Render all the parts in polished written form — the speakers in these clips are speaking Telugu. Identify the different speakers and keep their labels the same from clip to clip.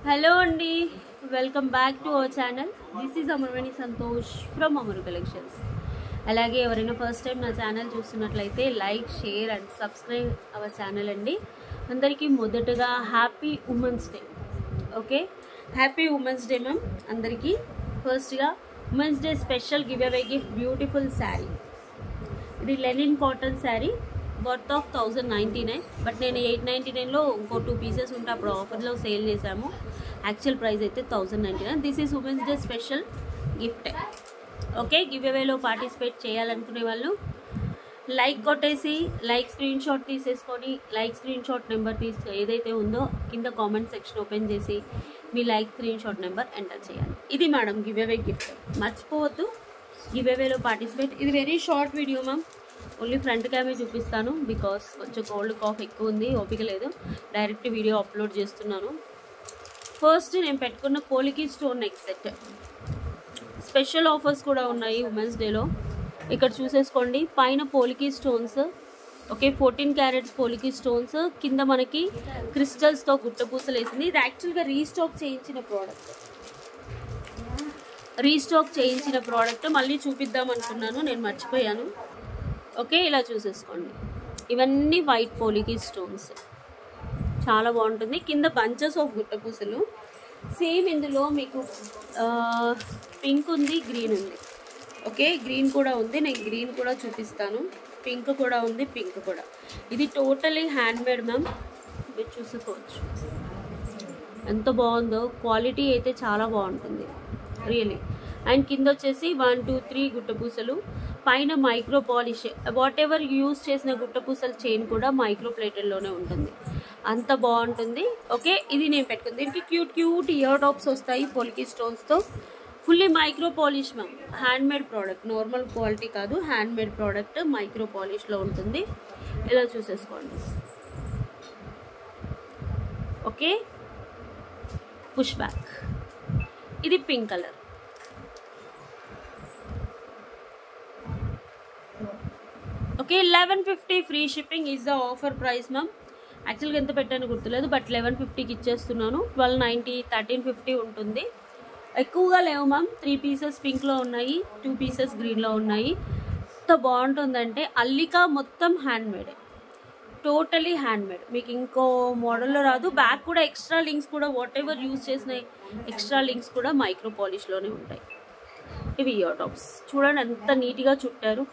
Speaker 1: హలో అండి, welcome back to our channel. This is Amarvani Santosh from Amaru collections. అలాగే ఎవరైనా ఫస్ట్ టైం నా ఛానల్ చూస్తున్నట్లయితే like, share and subscribe our channel అండి. అందరికీ మొదటగా happy women's day. Okay, happy women's day ma'am అందరికీ. ఫస్ట్గా women's day special giveaway gift beautiful sari. ఇది linen cotton sari worth of 1099, but నేను 899లో ఇంకో 2 పీసెస్ ఉంటే అప్పుడు ఆఫర్లో సేల్ చేశాము. యాక్చువల్ ప్రైస్ అయితే 1099. This is women's day special gift. Okay, గివ్ అవేలో పార్టిసిపేట్ చేయాలనుకునే వాళ్ళు లైక్ కొట్టేసి లైక్ స్క్రీన్ షాట్ తీసేసుకొని లైక్ స్క్రీన్ షాట్ నెంబర్ ఏదైతే ఉందో కింద కామెంట్ సెక్షన్ ఓపెన్ చేసి మీ like screenshot number enter చేయాలి. ఇది మేడం గివ్ అవే గిఫ్ట్. మర్చిపోవద్దు గివ్ అవేలో పార్టిసిపేట్. ఇది very short video ma'am, only front క్యామే చూపిస్తాను బికాస్ కొంచెం కోల్డ్ కాఫ్ ఎక్కువ ఉంది, ఓపిక లేదు. డైరెక్ట్ వీడియో అప్లోడ్ చేస్తున్నాను. ఫస్ట్ నేను పెట్టుకున్న polki stone neck set. Special offers కూడా ఉన్నాయి ఉమెన్స్ డేలో. ఇక్కడ చూసేసుకోండి, పైన polki stones. Okay, 14 carats polki stones, కింద మనకి క్రిస్టల్స్తో గుట్టపూసలు వేసింది. ఇది యాక్చువల్గా రీస్టాక్ చేయించిన ప్రోడక్ట్ మళ్ళీ చూపిద్దాం అనుకున్నాను, నేను మర్చిపోయాను. ఓకే, ఇలా చూసేసుకోండి. ఇవన్నీ వైట్ పోలికి స్టోన్స్, చాలా బాగుంటుంది. కింద బంచెస్ ఆఫ్ గుట్టపూసలు. సేమ్ ఇందులో మీకు పింక్ ఉంది, గ్రీన్ ఉంది. ఓకే, గ్రీన్ కూడా ఉంది, నేను గ్రీన్ కూడా చూపిస్తాను. పింక్ కూడా ఉంది, పింక్ కూడా. ఇది టోటలీ హ్యాండ్మేడ్ మ్యామ్, మీరు చూసుకోవచ్చు ఎంత బాగుందో. క్వాలిటీ అయితే చాలా బాగుంటుంది రియలీ. అండ్ కింద వచ్చేసి 1, 2, 3 గుట్టపూసలు. పైన micro polish, what ever use చేసిన గుట్టపూసల చైన్ కూడా మైక్రో ప్లేటెడ్లోనే ఉంటుంది, అంత బాగుంటుంది. ఓకే, ఇది నేను పెట్టుకుంది. దీనికి క్యూట్ ఇయర్ టాప్స్ వస్తాయి పోలికి స్టోన్స్తో. Fully micro polish ma'am, handmade product, normal quality కాదు, హ్యాండ్మేడ్ ప్రోడక్ట్, మైక్రో పాలిష్లో ఉంటుంది. ఇలా చూసేసుకోండి. Okay, push back. ఇది pink colour. Okay, 1150 free shipping is the offer price ma'am. యాక్చువల్గా ఎంత పెట్టాను గుర్తులేదు, బట్ 1150కి ఇచ్చేస్తున్నాను. 1290, 1350 ఉంటుంది. ఎక్కువగా లేవు మ్యామ్. 3 పీసెస్ పింక్లో ఉన్నాయి, 2 పీసెస్ గ్రీన్లో ఉన్నాయి. ఎంత బాగుంటుందంటే అల్లిక మొత్తం హ్యాండ్మేడే, టోటలీ హ్యాండ్మేడ్. మీకు ఇంకో మోడల్లో రాదు. బ్యాక్ కూడా ఎక్స్ట్రా లింక్స్ కూడా వాట్ ఎవర్ యూజ్ చేసిన ఎక్స్ట్రా లింక్స్ కూడా మైక్రో పాలిష్లోనే ఉంటాయి. ఇవి ఇయర్ టాప్స్ చూడండి ఎంత నీట్గా చుట్టారు.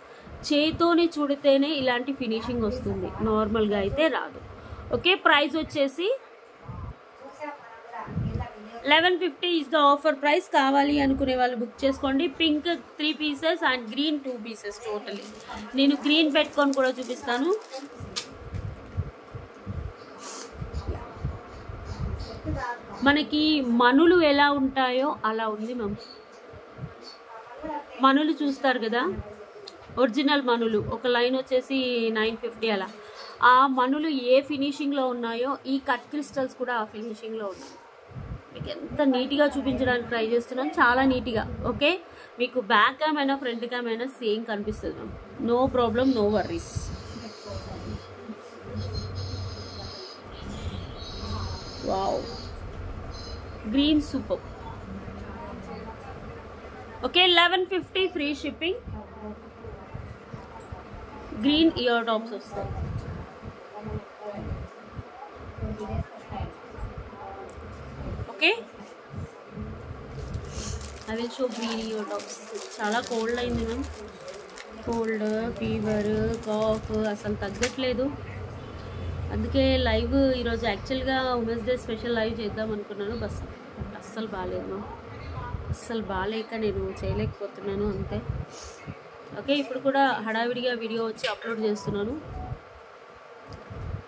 Speaker 1: చేతోనే చుడితేనే ఇలాంటి ఫినిషింగ్ వస్తుంది, నార్మల్గా అయితే రాదు. ఓకే, ప్రైస్ వచ్చేసి 1150 ఈజ్ ద ఆఫర్ ప్రైస్. కావాలి అనుకునే వాళ్ళు బుక్ చేసుకోండి. Pink 3 pieces and green 2 pieces totally. నేను గ్రీన్ పెట్టుకొని కూడా చూపిస్తాను. మనకి మనులు ఎలా ఉంటాయో అలా ఉంది మ్యామ్. మనులు చూస్తారు కదా, ఒరిజినల్ మనులు ఒక లైన్ వచ్చేసి 950 అలా. ఆ మనులు ఏ ఫినిషింగ్లో ఉన్నాయో ఈ కట్ క్రిస్టల్స్ కూడా ఆ ఫినిషింగ్లో ఉన్నాయి. మీకు ఎంత నీట్గా చూపించడానికి ట్రై చేస్తున్నాను, చాలా నీట్గా. ఓకే, మీకు బ్యాక్ క్యామ్ అయినా ఫ్రంట్ క్యామ్ అయినా సేమ్ కనిపిస్తుంది ma'am, no problem, no worries. Wow, green super. Okay, 1150 free shipping. Green ear tops వస్తాయి. Okay, I will show green ear tops. చాలా కోల్డ్ అయింది మ్యామ్, కోల్డ్, ఫీవర్, కాఫ్ అసలు తగ్గట్లేదు. అందుకే లైవ్ ఈరోజు యాక్చువల్గా ఉమెన్స్ డే స్పెషల్ లైవ్ చేద్దాం అనుకున్నాను, బస్ అస్సలు బాగాలేదు మ్యామ్. అస్సలు బాగాలేక నేను చేయలేకపోతున్నాను అంతే. ఓకే, ఇప్పుడు కూడా హడావిడిగా వీడియో వచ్చి అప్లోడ్ చేస్తున్నాను.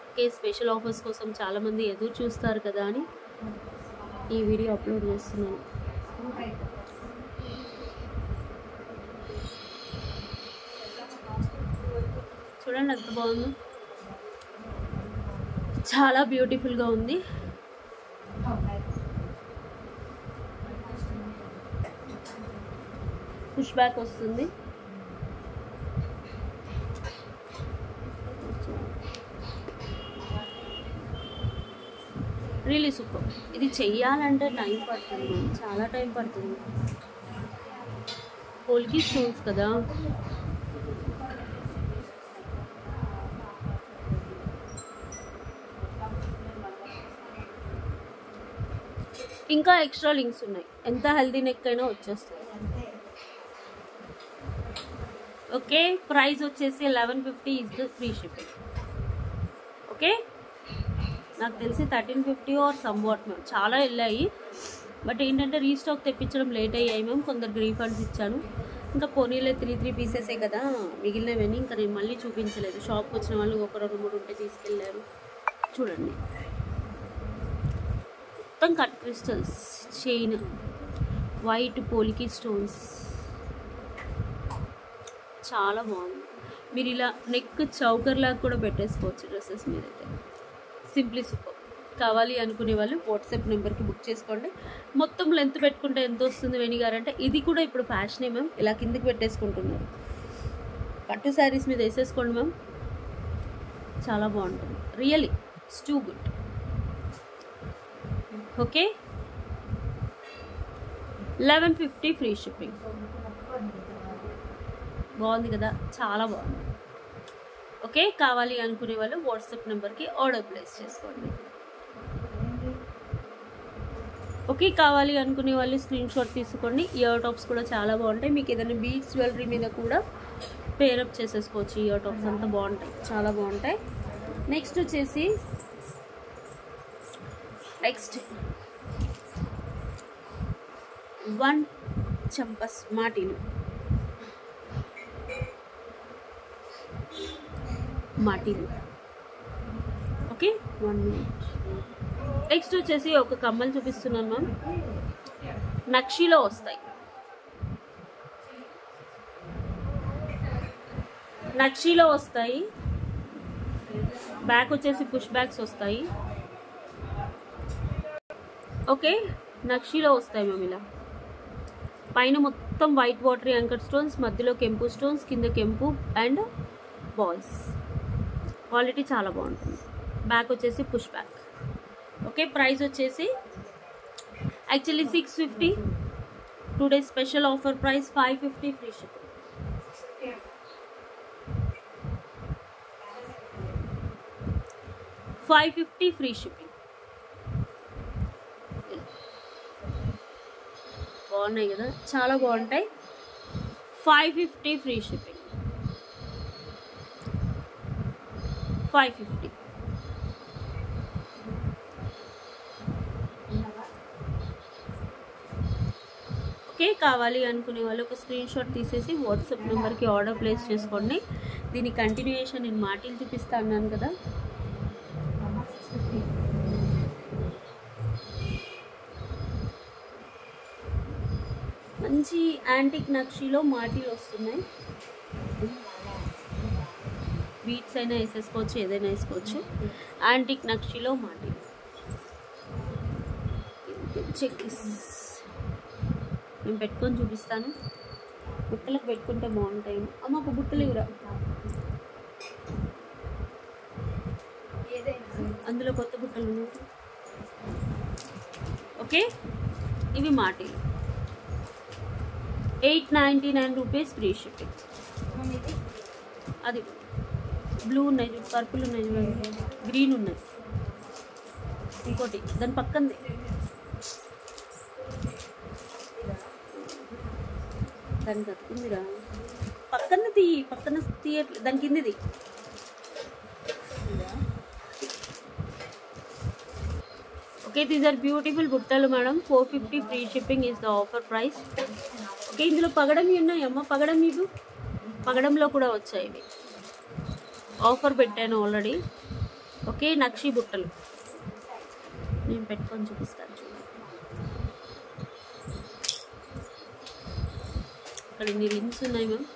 Speaker 1: ఓకే, స్పెషల్ ఆఫర్స్ కోసం చాలామంది ఎదురు చూస్తారు కదా అని ఈ వీడియో అప్లోడ్ చేస్తున్నాను. చూడండి ఎంత బాగుంది, చాలా బ్యూటిఫుల్గా ఉంది. పుష్ బ్యాక్ వస్తుంది. Really super. ఇది చెయ్యాలంటే టైం పడుతుంది, చాలా టైం పడుతుంది. పోల్కి స్టోన్స్ కదా, ఇంకా ఎక్స్ట్రా లింక్స్ ఉన్నాయి. ఎంత హెల్దీ నెక్ అయినా వచ్చేస్తుంది. ఓకే, ప్రైస్ వచ్చేసి 1150 is the free shipping. Okay, నాకు తెలిసి 1350 ఆర్ సమ్ వాట్ మేము చాలా వెళ్ళాయి. బట్ ఏంటంటే రీస్టాక్ తెప్పించడం లేట్ అయ్యాయి మేము, కొందరికి రీఫండ్స్ ఇచ్చాను. ఇంకా పోనీలే 3 పీసెసే కదా మిగిలినవన్నీ ఇంకా నేను మళ్ళీ చూపించలేదు. షాప్కి వచ్చిన వాళ్ళు ఒక 2-3 ఉంటే తీసుకెళ్ళారు. చూడండి, మొత్తం cut crystals chain, white polki stones, చాలా బాగుంది. మీరు ఇలా నెక్ చౌకర్ లాగా కూడా పెట్టేసుకోవచ్చు డ్రెస్సెస్ మీద అయితే. Simply super. కావాలి అనుకునే వాళ్ళు వాట్సాప్ నెంబర్కి బుక్ చేసుకోండి. మొత్తం లెంత్ పెట్టుకుంటే ఎంత వస్తుంది వెనిగారు అంటే, ఇది కూడా ఇప్పుడు ఫ్యాషనే మ్యామ్. ఇలా కిందకి పెట్టేసుకుంటున్నారు. పట్టు శారీస్ మీద వేసేసుకోండి మ్యామ్, చాలా బాగుంటుంది. Really it's too good. Okay, 1150 free shipping. బాగుంది కదా, చాలా బాగుంది. ఓకే, కావాలి అనుకునే వాళ్ళు వాట్సాప్ నెంబర్కి ఆర్డర్ ప్లేస్ చేసుకోండి. ఓకే, కావాలి అనుకునే వాళ్ళు స్క్రీన్ షాట్ తీసుకోండి. ఇయర్ టాప్స్ కూడా చాలా బాగుంటాయి. మీకు ఏదైనా బీడ్స్ జ్యువెలరీ మీద కూడా పేరప్ చేసేసుకోవచ్చు. ఇయర్ టాప్స్ అంతా బాగుంటాయి, చాలా బాగుంటాయి. నెక్స్ట్ వచ్చేసి వన్ చంపస్ మాటీలు. Okay, 1 minute. నెక్స్ట్ వచ్చేసి ఒక కమ్మలు చూపిస్తున్నాను మ్యామ్. నక్షిలో వస్తాయి. బ్యాక్ వచ్చేసి పుష్ బ్యాగ్స్ వస్తాయి. ఓకే, నక్షిలో వస్తాయి మ్యామ్. ఇలా పైన మొత్తం వైట్ వాటరీ యాంకర్ స్టోన్స్, మధ్యలో కెంపు స్టోన్స్, కింద కెంపు అండ్ బాల్స్. క్వాలిటీ చాలా బాగుంటుంది. బ్యాక్ వచ్చేసి పుష్ బ్యాక్. ఓకే, ప్రైస్ వచ్చేసి actually 650. Today special offer price 550 free shipping. $550 free shipping. బాగున్నాయి కదా, చాలా బాగుంటాయి. 550 ఫ్రీ షిప్పింగ్. 550. ఓకే, కావాలి అనుకునే వాళ్ళు ఒక స్క్రీన్ షాట్ తీసేసి వాట్సాప్ నెంబర్కి ఆర్డర్ ప్లేస్ చేసుకోండి. దీని కంటిన్యూయేషన్ నేను మాటలు చూపిస్తా అన్నాను కదా. మంచి యాంటిక్ నక్షిలో మాటీలు వస్తున్నాయి. బీట్స్ అయినా వేసేసుకోవచ్చు, ఏదైనా వేసుకోవచ్చు. యాంటిక్ నక్షిలో మాటీలు. చెక్ నేను పెట్టుకొని చూపిస్తాను. బుట్టలకు పెట్టుకుంటే బాగుంటాయి. అమ్మ ఒక బుట్టలు ఇవ్వరా, అందులో కొత్త బుట్టలు ఉన్నాయి. ఓకే, ఇవి మాటీలు. 899 రూపీస్ ఫ్రీ షిప్పింగ్. అది బ్లూ ఉన్నాయి, పర్పుల్ ఉన్నాయి, గ్రీన్ ఉన్నాయి. ఇంకోటి దాని పక్కనది, దానికి అతుకుందిరా, పక్కన తీయట్లేదు, దాని కిందిది. ఓకే, దీస్ ఆర్ బ్యూటిఫుల్ బుట్టలు madam. 450 free shipping is the offer price. Okay, ఇందులో పగడం ఉన్నాయి అమ్మ, పగడం ఇవి పగడంలో కూడా వచ్చాయి. ఇవి ఆఫర్ పెట్టాను ఆల్రెడీ. ఓకే, నక్షి బుట్టలు నేను పెట్టుకొని చూపిస్తాను. ఇక్కడ ఇన్ని రింగ్స్ ఉన్నాయి మ్యామ్,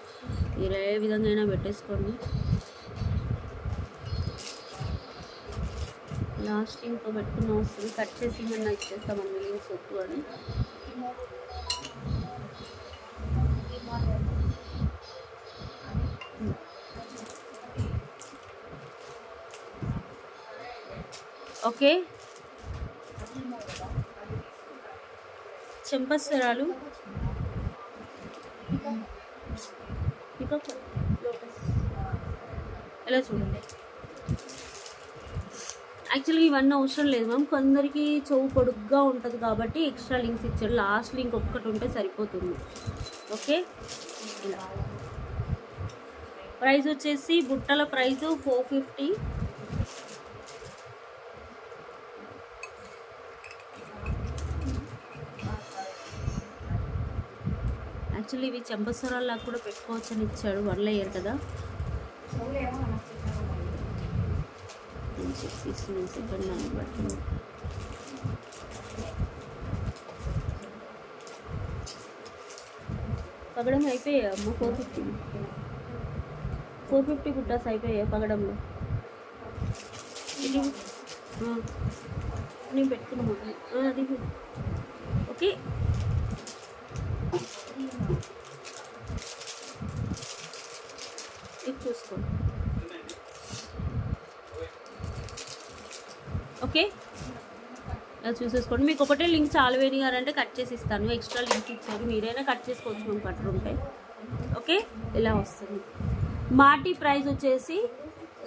Speaker 1: మీరు ఏ విధంగా అయినా పెట్టేసుకోండి. లాస్ట్ ఇంకో పెట్టుకున్న వస్తుంది, కట్ చేసి మన ఇచ్చేస్తామని లింక్స్ వద్దు అని. ఓకే, చెంపస్వరాలు ఎలా చూడండి. యాక్చువల్గా ఇవన్నీ అవసరం లేదు మ్యామ్, కొందరికి చెవు పొడుగ్గా ఉంటుంది కాబట్టి ఎక్స్ట్రా లింక్స్ ఇచ్చారు. లాస్ట్ లింక్ ఒక్కటి ఉంటే సరిపోతుంది. ఓకే, ఇలా ప్రైస్ వచ్చేసి బుట్టల ప్రైస్ 450. యాక్చువల్లీ ఇవి చెంపస్వరాల్లాగా కూడా పెట్టుకోవచ్చు అని ఇచ్చాడు. 1 లేయర్ కదా. సెకండ్ దాన్ని బట్టి పగడం అయిపోయాయి అమ్మ. 450 బుట్టాస్ అయిపోయాయి పగడంలో. ఇది నేను పెట్టుకున్నాము అది. ఓకే, ఇది చూసుకోండి. ఓకే, ఇలా చూసేసుకోండి. మీకు ఒకటే లింక్ చాలు వేణి గారు అంటే కట్ చేసి ఇస్తాను. ఎక్స్ట్రా లింక్ ఇచ్చారు, మీరైనా కట్ చేసుకోవచ్చు మేము కట్టర్ ఉంటే. ఓకే, ఇలా వస్తుంది. మాటి ప్రైస్ వచ్చేసి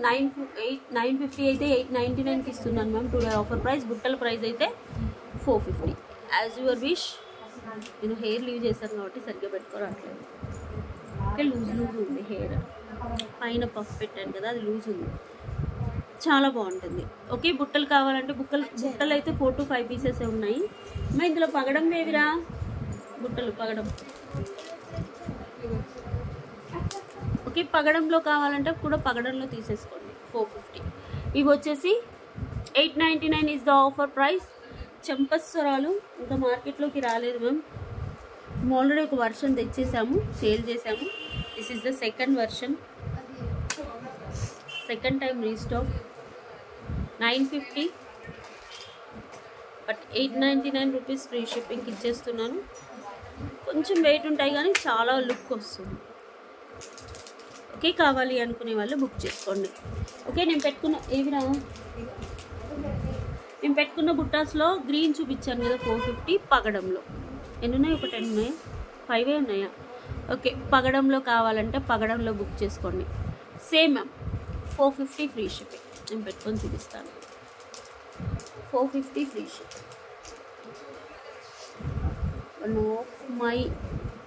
Speaker 1: 950 అయితే 899కి ఇస్తున్నాను మ్యామ్ టుడే ఆఫర్ ప్రైస్. బుట్టల ప్రైస్ అయితే 450. As your wish. నేను హెయిర్ లీవ్ చేశాను కాబట్టి సరిగ్గా పెట్టుకోవట్లేదు. ఓకే, లూజ్ ఉంది హెయిర్. పైన పఫ్ పెట్టాను కదా, అది లూజ్ ఉంది. చాలా బాగుంటుంది. ఓకే, బుట్టలు కావాలంటే బుట్టలు అయితే 4 to 5 పీసెస్ ఉన్నాయి. మరి ఇందులో పగడం వేవిరా బుట్టలు పగడం. ఓకే, పగడంలో కావాలంటే కూడా పగడంలో తీసేసుకోండి. 450. ఇవి వచ్చేసి 899 ఈజ్ ద ఆఫర్ ప్రైస్. చెంపస్వరాలు ఇంకా మార్కెట్లోకి రాలేదు మ్యామ్. ఆల్రెడీ ఒక వర్షన్ తెచ్చేసాము, సేల్ చేసాము. This is the second version. Second time restock. 950 but 899 rupees free షిప్పింగ్కి ఇచ్చేస్తున్నాను. కొంచెం వెయిట్ ఉంటాయి కానీ చాలా లుక్ వస్తుంది. ఓకే, కావాలి అనుకునే వాళ్ళు బుక్ చేసుకోండి. ఓకే, నేను పెట్టుకున్న బుట్టాస్లో గ్రీన్ చూపించాను కదా 450. పగడంలో ఎన్ని ఉన్నాయి? ఒక 10 ఉన్నాయా? 5 ఉన్నాయా? ఓకే, పగడంలో కావాలంటే పగడంలో బుక్ చేసుకోండి. Same ma'am 450 free shipping. నేను పెట్టుకొని చూపిస్తాను. 450 ఫ్రీ షిప్పింగ్.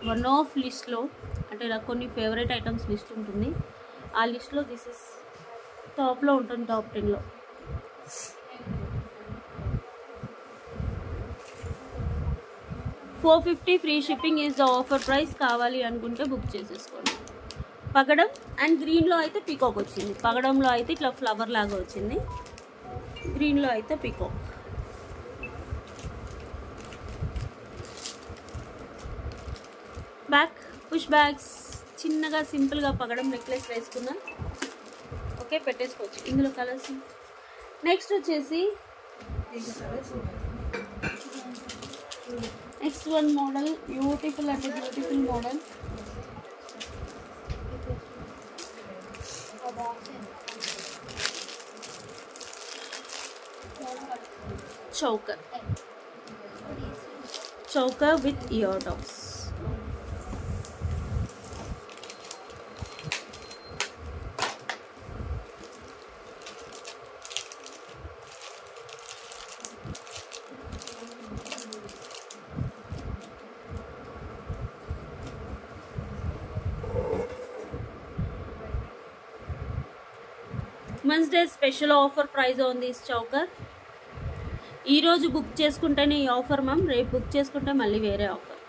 Speaker 1: వన్ ఆఫ్ లిస్ట్లో అంటే నాకు కొన్ని ఫేవరెట్ ఐటమ్స్ లిస్ట్ ఉంటుంది. ఆ లిస్ట్లో దిస్ ఇస్ టాప్లో ఉంటుంది, టాప్ 10లో. $450 free shipping is the offer price. కావాలి అనుకుంటే బుక్ చేసేసుకోండి. పగడం అండ్ గ్రీన్లో అయితే పీకాక్ వచ్చింది. పగడంలో అయితే ఇట్లా ఫ్లవర్ లాగా వచ్చింది, గ్రీన్లో అయితే పీకాక్. బ్యాక్ పుష్ బ్యాగ్స్ చిన్నగా సింపుల్గా పగడం నెక్లెస్ వేసుకున్నా. ఓకే, పెట్టేసుకోవచ్చు. ఇందులో కలర్స్. నెక్స్ట్ వచ్చేసి నెక్స్ట్ వన్ మోడల్, బ్యూటిఫుల్ అంటే beautiful model. choker with ear tops. Women's Day special offer price on this choker. ఈ రోజు బుక్ చేసుకుంటేనే ఈ ఆఫర్ మ్యామ్, రేపు బుక్ చేసుకుంటే మళ్ళీ వేరే ఆఫర్.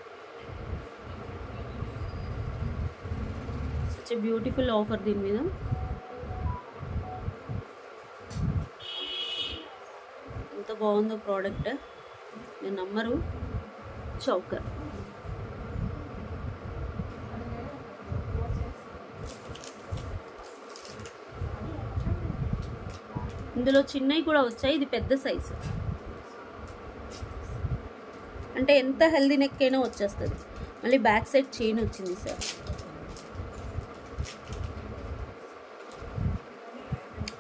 Speaker 1: సచ్ బ్యూటిఫుల్ ఆఫర్ దీని మీద. ఎంత బాగుందో ప్రోడక్ట్, నేను నమ్మరు. చౌకర్ ఇందులో చిన్నవి కూడా వచ్చాయి, ఇది పెద్ద సైజు. అంటే ఎంత హెల్దీ నెక్ అయినా వచ్చేస్తుంది. మళ్ళీ బ్యాక్ సైడ్ చైన్ వచ్చింది sir.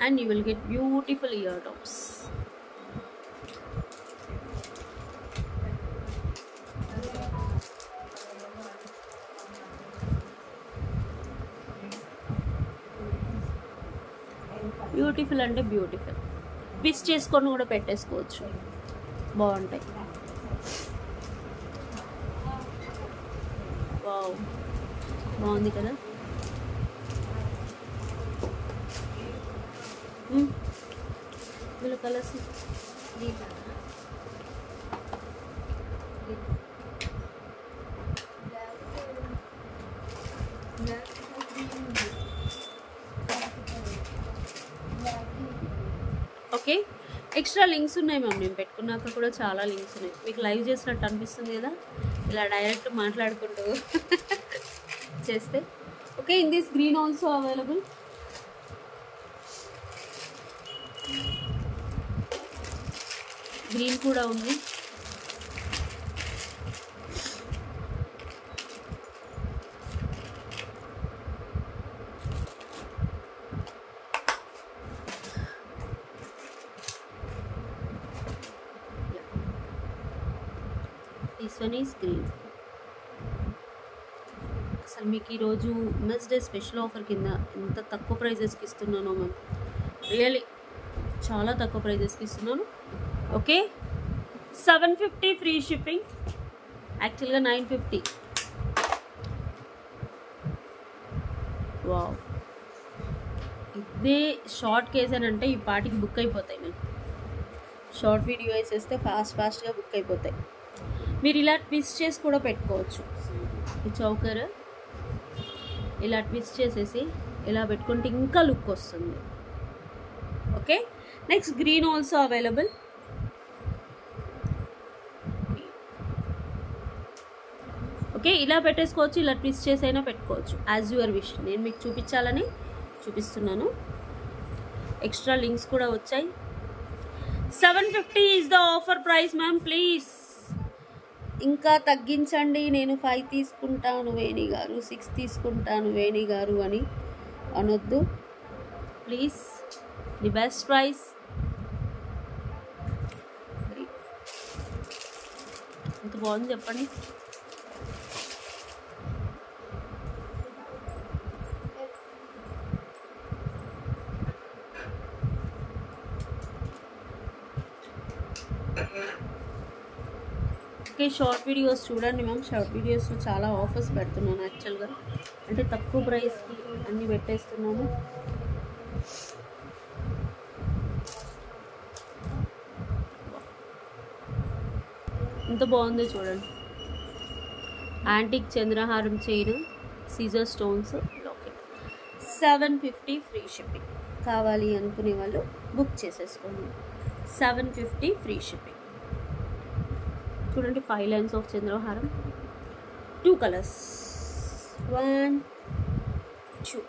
Speaker 1: And you will get beautiful ear tops. Beautiful అంటే బ్యూటిఫుల్. ట్విస్ట్ చేసుకొని కూడా పెట్టేసుకోవచ్చు, బాగుంటాయి. వావ్, బాగుంది కదా. ఇందులో కలర్స్ ఓకే. ఎక్స్ట్రా లింక్స్ ఉన్నాయి మ్యామ్, నేను పెట్టుకున్నాక కూడా చాలా లింక్స్ ఉన్నాయి. మీకు లైవ్ చేసినట్టు అనిపిస్తుంది కదా, ఇలా డైరెక్ట్ మాట్లాడుకుంటూ చేస్తే. Okay, in this green also available. Green కూడా ఉంది. This one is green. అసలు మీకు ఈరోజు ఉమెన్స్ డే స్పెషల్ ఆఫర్ కింద ఎంత తక్కువ ప్రైజెస్కి ఇస్తున్నానో మ్యామ్, రియలీ చాలా తక్కువ ప్రైజెస్కి ఇస్తున్నాను. ఓకే, 750 ఫ్రీ షిప్పింగ్, యాక్చువల్గా 950. వావ్, ఇదే షార్ట్ కేస్ అని అంటే ఈ పాటికి బుక్ అయిపోతాయి. నేను షార్ట్ వీడియో వేసేస్తే ఫాస్ట్గా బుక్ అయిపోతాయి. మీరు ఇలా ట్విస్ట్ చేసి కూడా పెట్టుకోవచ్చు. ఈ చౌకర్ ఇలా ట్విస్ట్ చేసేసి ఇలా పెట్టుకుంటే ఇంకా లుక్ వస్తుంది. Okay, next green also available. Okay, ఇలా పెట్టేసుకోవచ్చు, ఇలా ట్విస్ట్ చేసి అయినా పెట్టుకోవచ్చు, యాజ్ యువర్ విష్. నేను మీకు చూపించాలని చూపిస్తున్నాను. ఎక్స్ట్రా లింక్స్ కూడా వచ్చాయి. 750 is the offer price ma'am, please ఇంకా తగ్గించండి. నేను 5 తీసుకుంటాను వేణి గారు, 6 తీసుకుంటాను వేణి గారు అని అనొద్దు ప్లీజ్. The best price. ఎంత బాగుంది చెప్పండి. ఓకే, షార్ట్ వీడియోస్ చూడండి మ్యామ్. షార్ట్ వీడియోస్లో చాలా ఆఫర్స్ పెడుతున్నాను యాక్చువల్గా, అంటే తక్కువ ప్రైస్కి అన్నీ పెట్టేస్తున్నాము. ఎంత బాగుందో చూడండి. యాంటిక్ చంద్రహారం చైన్, సీజర్ స్టోన్స్ లాకెట్, 750 ఫ్రీ షిప్పింగ్. కావాలి అనుకునే వాళ్ళు బుక్ చేసేసుకోండి. 750 ఫ్రీ షిప్పింగ్. చూడండి, 5 లైన్స్ ఆఫ్ చంద్రహారం, 2 కలర్స్, 1 2.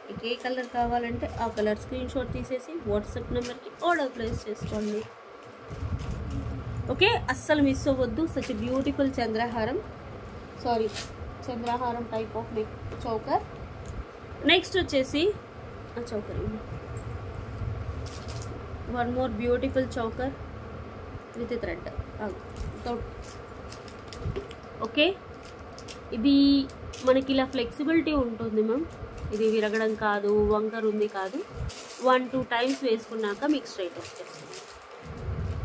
Speaker 1: మీకు ఏ కలర్ కావాలంటే ఆ కలర్ స్క్రీన్ షాట్ తీసేసి వాట్సాప్ నెంబర్కి ఆర్డర్ ప్లేస్ చేసుకోండి. ఓకే, అస్సలు మిస్ అవ్వద్దు. సచ్ బ్యూటిఫుల్ చంద్రహారం, సారీ చంద్రహారం type of neck choker. Next వచ్చేసి ఆ choker, 1 more beautiful choker with thread without. Okay, ఇది మనకి ఇలా ఫ్లెక్సిబిలిటీ ఉంటుంది మ్యామ్. ఇది విరగడం కాదు, వంకర్ ఉంది కాదు. 1-2 టైమ్స్ వేసుకున్నాక మీకు స్ట్రైట్ వచ్చేస్తుంది.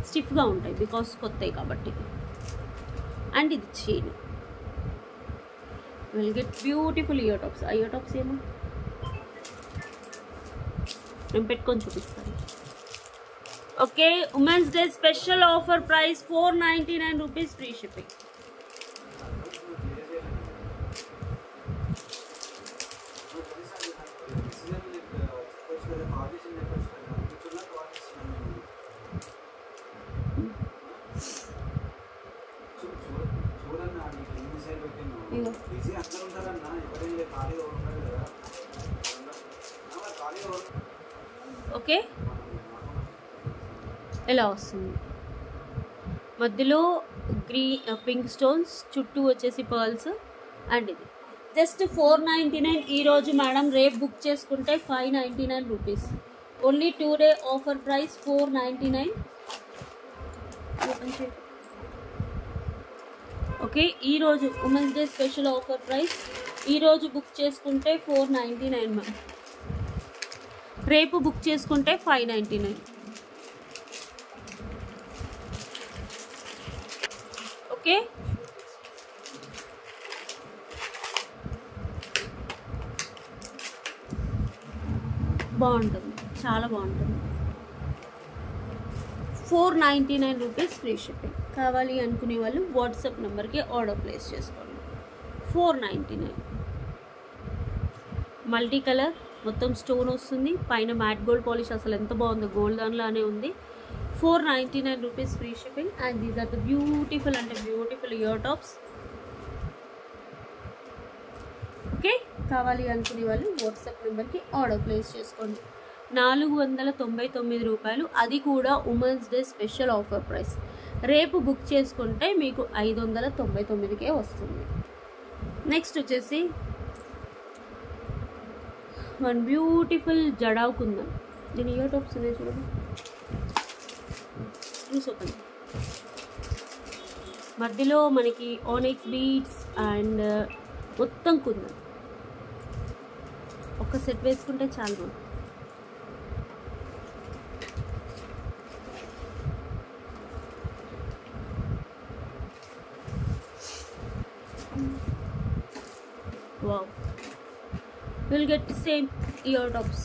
Speaker 1: స్టిఫ్గా ఉంటాయి బికాస్ కొత్తవి కాబట్టి. అండ్ ఇది chain, will get beautiful ear tops. ఆ ఇయర్ టాప్స్ ఏమో నేను పెట్టుకొని చూపిస్తాను. Okay, women's day special offer price 499 rupees free shipping. Okay, ఇలా వస్తుంది. మధ్యలో పింక్ స్టోన్స్, చుట్టూ వచ్చేసి పర్ల్స్. అండ్ ఇది జస్ట్ 499 ఈరోజు మేడం. రేపు బుక్ చేసుకుంటే 599 rupees. Only 2 day offer price 499. Okay, ఈరోజు women's day special offer price. ఈరోజు బుక్ చేసుకుంటే 499 మ్యామ్. రేపు బుక్ చేసుకుంటే 599. ఓకే, బాగుంటుంది, చాలా బాగుంటుంది. 499 రూపీస్ ఫ్రీ షిప్పింగ్. కావాలి అనుకునే వాళ్ళు వాట్సాప్ నెంబర్కి ఆర్డర్ ప్లేస్ చేసుకోండి. 499. మల్టీ కలర్ మొత్తం స్టోన్ వస్తుంది, పైన మ్యాట్ గోల్డ్ పాలిష్. అసలు ఎంత బాగుందో, గోల్డ్ దానిలానే ఉంది. 499 rupees free shipping. And these are the beautiful అంటే బ్యూటిఫుల్ ఇయర్ టాప్స్. ఓకే, కావాలి అనుకునే వాళ్ళు వాట్సాప్ నెంబర్కి ఆర్డర్ ప్లేస్ చేసుకోండి. 499 రూపాయలు, అది కూడా women's day special offer price. రేపు బుక్ చేసుకుంటే మీకు 599కే వస్తుంది. నెక్స్ట్ వచ్చేసి వన్ బ్యూటిఫుల్ జడావ్ కుందన్. దీని ఇయర్ టాప్స్ ఉన్నాయి చూడండి, ఓపెన్. మధ్యలో మనకి ఆనిక్స్ బీడ్స్ అండ్ మొత్తం కుందన్. ఒక సెట్ వేసుకుంటే చాలా బాగుంది. Wow, we'll get the same ear tops.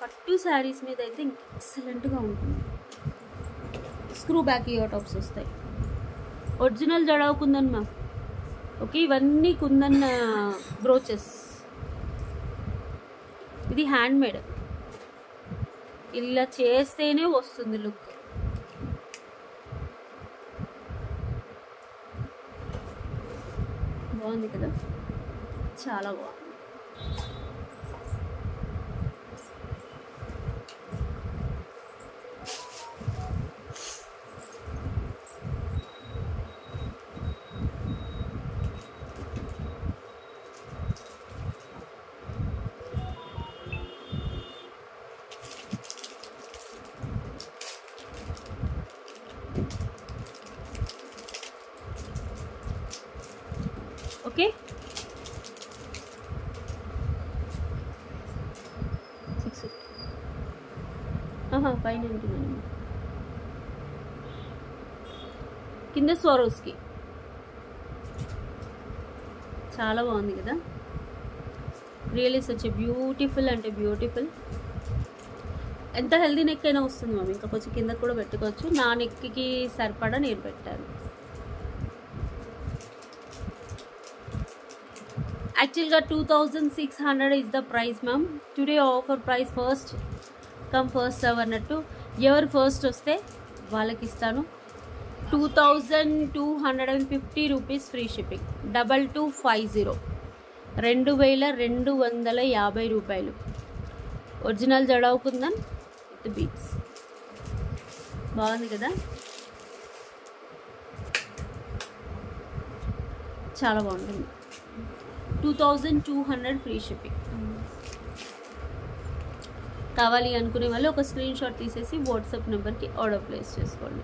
Speaker 1: పట్టు శారీస్ మీద అయితే ఎక్సలెంట్గా ఉంటుంది. స్క్రూ బ్యాక్ ఇయర్ టాప్స్ వస్తాయి. Original jadau kundan ma'am. Okay, ఇవన్నీ కుందన్ బ్రోచెస్. ఇది హ్యాండ్ మేడ్, ఇలా చేస్తేనే వస్తుంది లుక్. బాగుంది కదా, చాలా బాగుంది. ఓకే, 599. కింద స్వరోస్కి చాలా బాగుంది కదా. రియల్లీ సచ్ బ్యూటిఫుల్ అంటే బ్యూటిఫుల్. ఎంత హెల్దీ నెక్ అయినా వస్తుంది మ్యామ్. ఇంకా కొంచెం కింద కూడా పెట్టుకోవచ్చు. నా నెక్కి సరిపడా నేను పెట్టాను. యాక్చువల్గా 2600 is the price ma'am. Today offer price first come first serve అన్నట్టు. ఎవరు ఫస్ట్ వస్తే వాళ్ళకి ఇస్తాను. 2250 రూపీస్ ఫ్రీ షిప్పింగ్. 2250, 2250 రూపాయలు. Original jadau kundan with beats. బాగుంది కదా, చాలా బాగుంటుంది. 2200 ఫ్రీ షిప్పింగ్. కావాలి అనుకునే వాళ్ళు ఒక స్క్రీన్ షాట్ తీసేసి వాట్సాప్ నెంబర్కి ఆర్డర్ ప్లేస్ చేసుకోండి.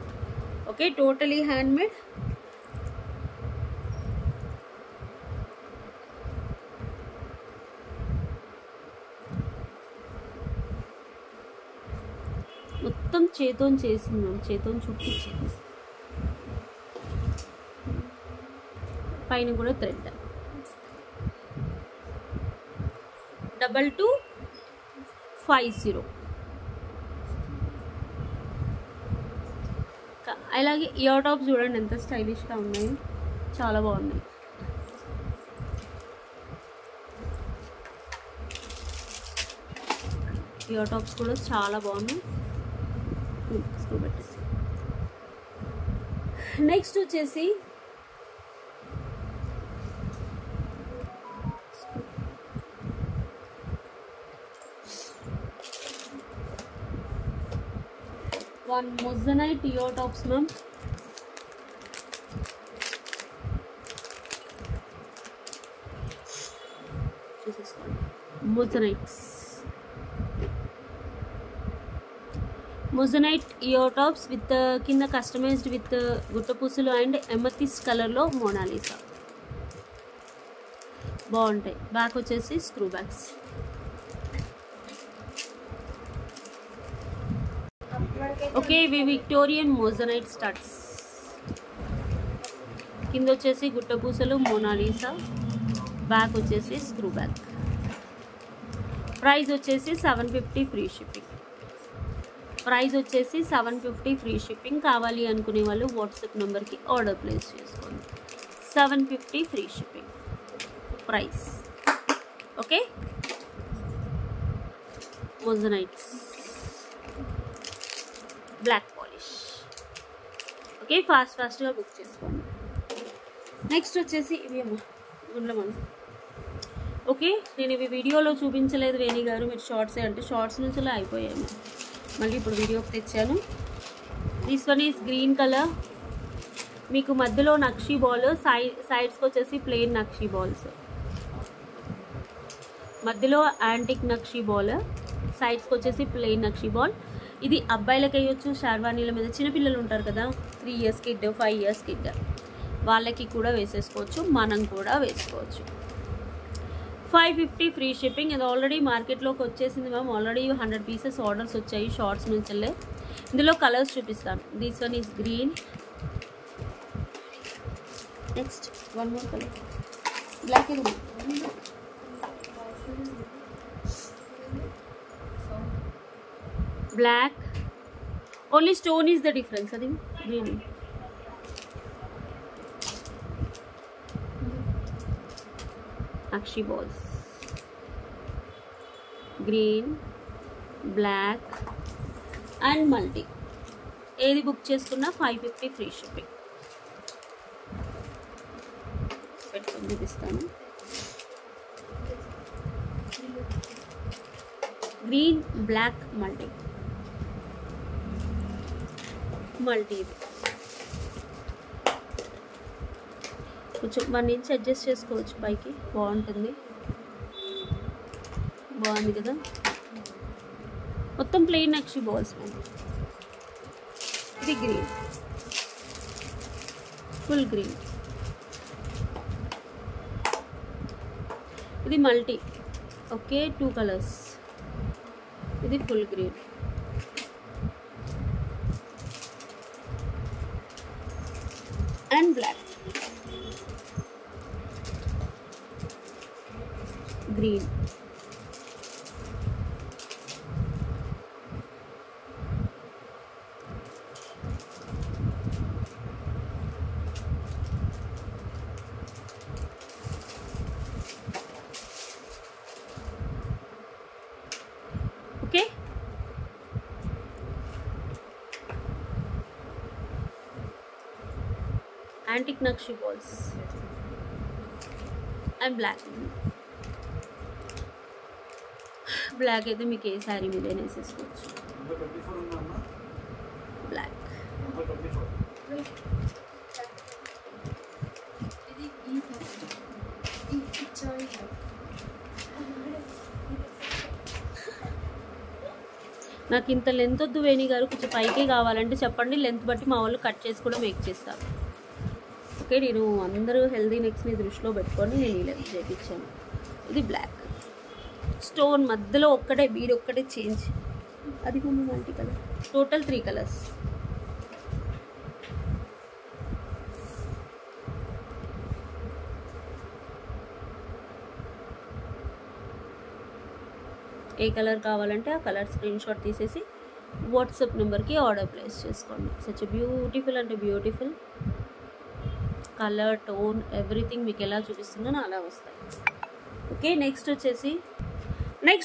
Speaker 1: Okay, totally hand made. మొత్తం చేతోని చేసింది మ్యామ్, చేతోని చుట్టి చేసి పైన కూడా థ్రెడ్. 2250. అలాగే ఇయర్ టాప్స్ చూడండి ఎంత స్టైలిష్గా ఉన్నాయి, చాలా బాగున్నాయి. ఇయర్ టాప్స్ కూడా చాలా బాగున్నాయి. నెక్స్ట్ వచ్చేసి one moissanite ear tops ma'am. This is called moissanites. Moissanite ear tops with కింద కస్టమైజ్డ్ విత్ గుట్టపూసలు అండ్ ఎమతిస్ట్ కలర్లో మోనాలిసా బాగుంటాయి. బ్యాక్ వచ్చేసి స్క్రూ బ్యాగ్స్. ఓకే, ఇవి విక్టోరియన్ మోజనైట్ స్టడ్స్. కింద వచ్చేసి గుట్టపూసలు మోనాలిసా, బ్యాక్ వచ్చేసి స్క్రూ బ్యాగ్. ప్రైస్ వచ్చేసి 750 ఫ్రీ షిప్పింగ్. ప్రైస్ వచ్చేసి 750 ఫ్రీ షిప్పింగ్. కావాలి అనుకునే వాళ్ళు వాట్సాప్ నెంబర్కి ఆర్డర్ ప్లేస్ చేసుకోండి. 750 free shipping price. Okay, moissanites black polish. Okay, ఫాస్ట్గా బుక్ చేసుకోండి. నెక్స్ట్ వచ్చేసి ఇవి గుండ్లమని. ఓకే, నేను ఇవి వీడియోలో చూపించలేదు వేణి గారు, మీరు షార్ట్సే అంటే షార్ట్స్ నుంచి అయిపోయాయి. మళ్ళీ ఇప్పుడు వీడియోకి తెచ్చాను. This one is green colour. మీకు మధ్యలో నక్షీ బాల్, సైడ్స్కి వచ్చేసి ప్లెయిన్ నక్షీ బాల్స్. మధ్యలో యాంటిక్ నక్షీ బాల్, సైడ్స్కి వచ్చేసి ప్లెయిన్ నక్షీ బాల్. ఇది అబ్బాయిలకి వేయొచ్చు, షార్వానీల మీద. చిన్నపిల్లలు ఉంటారు కదా, 3 ఇయర్స్ కిడ్, 5 ఇయర్స్ కిడ్, వాళ్ళకి కూడా వేసేసుకోవచ్చు, మనం కూడా వేసుకోవచ్చు. 550 ఫ్రీ షిప్పింగ్. ఇది ఆల్రెడీ మార్కెట్లోకి వచ్చేసింది మ్యామ్. ఆల్రెడీ 100 పీసెస్ ఆర్డర్స్ వచ్చాయి షార్ట్స్ నుంచి. ఇందులో కలర్స్ చూపిస్తాను. This one is green. Next one more colour, black. ఇది black, only stone is the difference. I think green. Akshi balls, green, black and multi. ఏది బుక్ చేసుకున్నా 550 ఫ్రీ షిప్పింగ్. పెట్టుకొని చూపిస్తాను. Green, black, multi. ఇది కొంచెం 1 ఇంచ్ అడ్జస్ట్ చేసుకోవచ్చు పైకి, బాగుంటుంది. బాగుంది కదా, మొత్తం ప్లెయిన్ నక్షి బాల్స్. ఇది గ్రీన్, ఫుల్ గ్రీన్. ఇది మల్టీ. Okay, 2 colours. ఇది full green. and black, green, okay. Antique Nakshi balls and black. Black అయితే మీకు ఏ సారీ మీద వేసేసుకోవచ్చు. బ్లాక్. నాకు ఇంత లెంత్ వద్దు వేణి గారు, కొంచెం పైకే కావాలంటే చెప్పండి, లెంత్ బట్టి మా వాళ్ళు కట్ చేసి కూడా మేక్ చేస్తారు. ఓకే, నేను అందరూ హెల్దీ నెక్స్ని దృష్టిలో పెట్టుకొని నేను ఈ లెంత్ చేయించాను. ఇది బ్లాక్ స్టోన్, మధ్యలో ఒక్కటే బీడ్ ఒక్కటే చేంజ్. అది కూడా మల్టీ కలర్. Total 3 colours. ఏ కలర్ కావాలంటే ఆ కలర్ స్క్రీన్ షాట్ తీసేసి వాట్సాప్ నెంబర్కి ఆర్డర్ ప్లేస్ చేసుకోండి. సచ్ బ్యూటిఫుల్ అంటే బ్యూటిఫుల్ కలర్, టోన్, ఎవ్రీథింగ్ మీకు ఎలా చూపిస్తుందో అలా వస్తాయి. ఓకే, నెక్స్ట్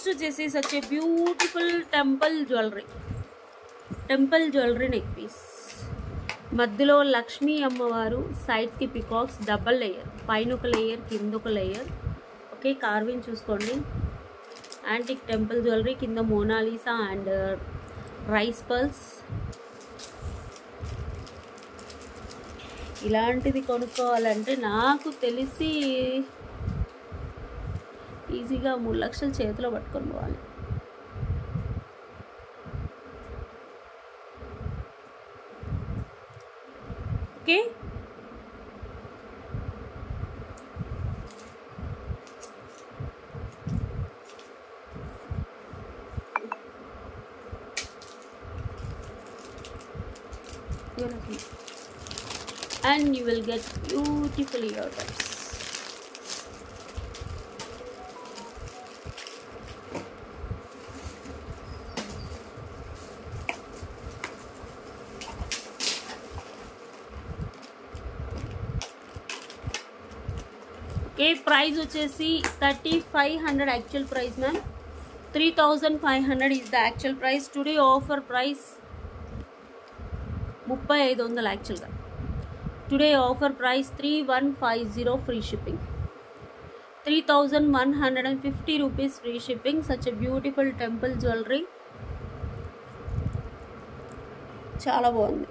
Speaker 1: వచ్చేసి such beautiful temple jewellery neck piece. మధ్యలో లక్ష్మీ అమ్మవారు, సైడ్స్కి పికాక్స్, డబల్ లేయర్, పైన ఒక లేయర్, కింద ఒక లేయర్. ఓకే, కార్వింగ్ చూసుకోండి. యాంటిక్ టెంపుల్ జ్యువెలరీ, కింద మోనాలిసా అండ్ రైస్ పర్ల్స్. ఇలాంటిది కొనుక్కోవాలంటే నాకు తెలిసి ఈజీగా 3 లక్షలు చేతిలో పట్టుకొని పోవాలి. Okay. And you will get beautiful earrings. Okay, price వచ్చేసి 3500 actual price ma'am. 3500 is the actual price. Today offer price 3500 actual గా. Today offer price 3150 free shipping. 3150 rupees free shipping. Such a beautiful temple jewelry. చాలా బాగుంది.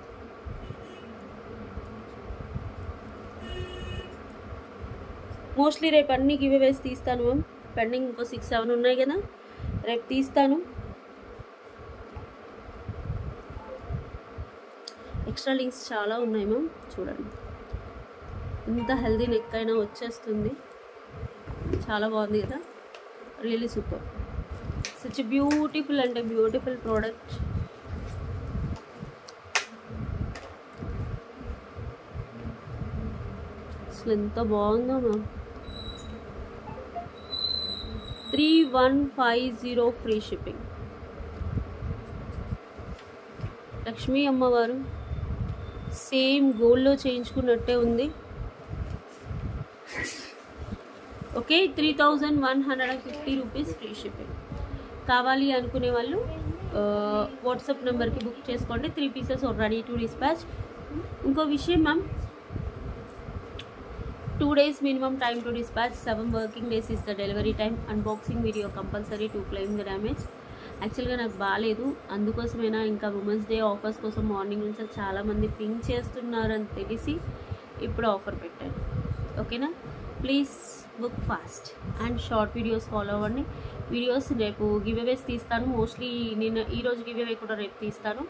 Speaker 1: మోస్ట్లీ రేపు అన్ని గివ్ అవేస్ తీస్తాను మ్యామ్. పెండింగ్ ఇంకో 6-7 ఉన్నాయి కదా, రేపు తీస్తాను. ఎక్స్ట్రా లింక్స్ చాలా ఉన్నాయి మ్యామ్, చూడండి. ఇంత హెల్దీ నెక్ అయినా వచ్చేస్తుంది. చాలా బాగుంది కదా, రియలీ సూపర్. సచ్ బ్యూటిఫుల్ అంటే బ్యూటిఫుల్ ప్రోడక్ట్. అసలు ఎంత బాగుందో మ్యామ్. 3150 free shipping. లక్ష్మీ అమ్మవారు సేమ్ గోల్డ్లో చేయించుకున్నట్టే ఉంది. Okay, 3150 rupees free shipping. కావాలి అనుకునే వాళ్ళు వాట్సాప్ నెంబర్కి బుక్ చేసుకోండి. 3 పీసెస్ రెడీ టు డిస్పాచ్. ఇంకో విషయం ma'am, 2 days minimum time to dispatch. 7 working days is the delivery time. Unboxing video compulsory to claim the damage. యాక్చువల్గా నాకు బాగాలేదు, అందుకోసమైనా ఇంకా ఉమెన్స్ డే ఆఫర్స్ కోసం మార్నింగ్ నుంచి చాలామంది పింక్ చేస్తున్నారని తెలిసి ఇప్పుడు ఆఫర్ పెట్టాను. ఓకేనా, please book fast and short videos follow అవ్వండి. వీడియోస్ రేపు గివ్ అవేస్ తీస్తాను. మోస్ట్లీ నేను ఈరోజు గివ్ అవే కూడా రేపు తీస్తాను.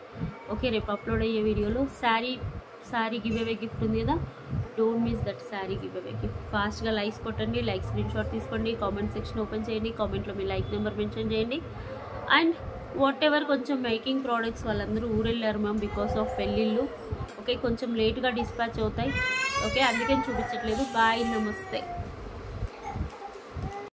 Speaker 1: ఓకే, రేపు అప్లోడ్ అయ్యే వీడియోలో శారీ గివ్ అవే గిఫ్ట్ ఉంది కదా, don't miss that sari give away gift. ఫాస్ట్గా లైక్స్ కొట్టండి, లైక్ స్క్రీన్ షాట్ తీసుకోండి, కామెంట్ సెక్షన్ ఓపెన్ చేయండి, కామెంట్లో మీ లైక్ నెంబర్ మెన్షన్ చేయండి. అండ్ వాట్ ఎవర్ కొంచెం మేకింగ్ ప్రోడక్ట్స్ వాళ్ళందరూ ఊరెళ్ళారు మ్యామ్ బికాస్ ఆఫ్ పెళ్ళిళ్ళు. ఓకే, కొంచెం లేట్గా డిస్పాచ్ అవుతాయి. ఓకే, అందుకని చూపించట్లేదు. బాయ్, నమస్తే.